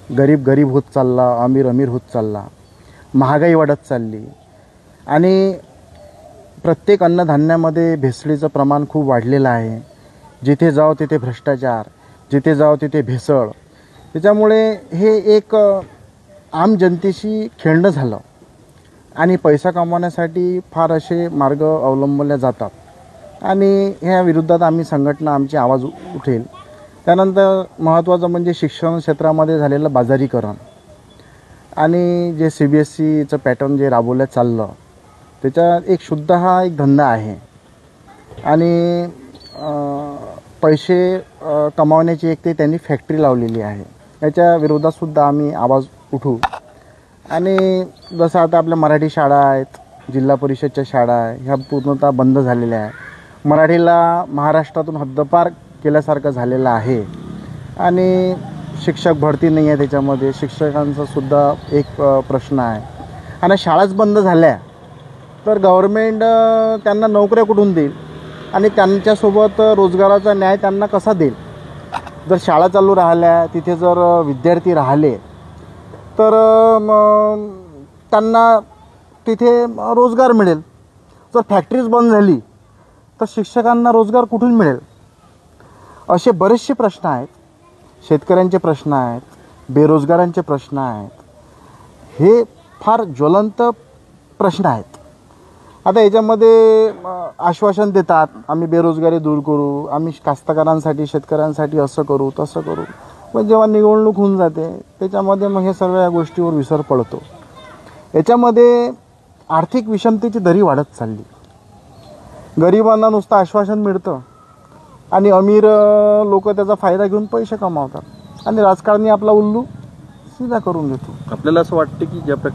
गरीब गरीब होत चालला, अमीर अमीर होत चालला, महागाई वाढत चालली आणि प्रत्येक अन्नधान्यामध्ये भेसळीचं प्रमाण खूप वाढलेलं आहे. जिथे जाओ तिथे भ्रष्टाचार, जिथे जाओ तिथे भेसळ. त्याच्यामुळे हे एक आम जनतेशी खेळणं झालं आणि पैसा कमवण्यासाठी फार असे मार्ग अवलंबले जातात आणि ह्या विरोधात आम्ही संघटना आमची आवाज उठेल. त्यानंतर महत्त्वाचं म्हणजे शिक्षण क्षेत्रामध्ये झालेलं बाजारीकरण आणि जे CBSEचं पॅटर्न जे राबवलं चाललं त्याचा एक शुद्ध हा एक धंदा आहे आणि पैसे कमावण्याची एक ते त्यांनी फॅक्टरी लावलेली आहे. याच्या विरोधातसुद्धा आम्ही आवाज उठू. आणि जसं आता आपल्या मराठी शाळा आहेत, जिल्हा परिषदच्या शाळा आहे, ह्या पूर्णतः बंद झालेल्या आहे. मराठीला महाराष्ट्रातून हद्दपार केल्यासारखं झालेलं आहे आणि शिक्षक भरती नाही आहे. त्याच्यामध्ये शिक्षकांचा सुद्धा एक प्रश्न आहे आणि शाळाच बंद झाल्या तर गव्हर्मेंट त्यांना नोकऱ्या कुठून देईल आणि त्यांच्यासोबत रोजगाराचा न्याय त्यांना कसा देईल. जर शाळा चालू राहिल्या, तिथे जर विद्यार्थी राहिले तर त्यांना तिथे रोजगार मिळेल. जर फॅक्टरीज बंद झाली तर शिक्षकांना रोजगार कुठून मिळेल. असे बरेचसे प्रश्न आहेत. शेतकऱ्यांचे प्रश्न आहेत, बेरोजगारांचे प्रश्न आहेत. हे फार ज्वलंत प्रश्न आहेत. आता याच्यामध्ये आश्वासन देतात आम्ही बेरोजगारी दूर करू, आम्ही कास्तकारांसाठी शेतकऱ्यांसाठी असं करू तसं करू. पण जेव्हा निवडणूक होऊन जाते त्याच्यामध्ये मग हे सर्व या गोष्टीवर विसर पडतो. याच्यामध्ये आर्थिक विषमतेची दरी वाढत चालली. गरिबांना नुसतं आश्वासन मिळतं आणि अमीर लोक त्याचा फायदा घेऊन पैसे कमावतात आणि राजकारणी आपला उल्लू सीधा करून घेतो. आपल्याला असं वाटतं की ज्या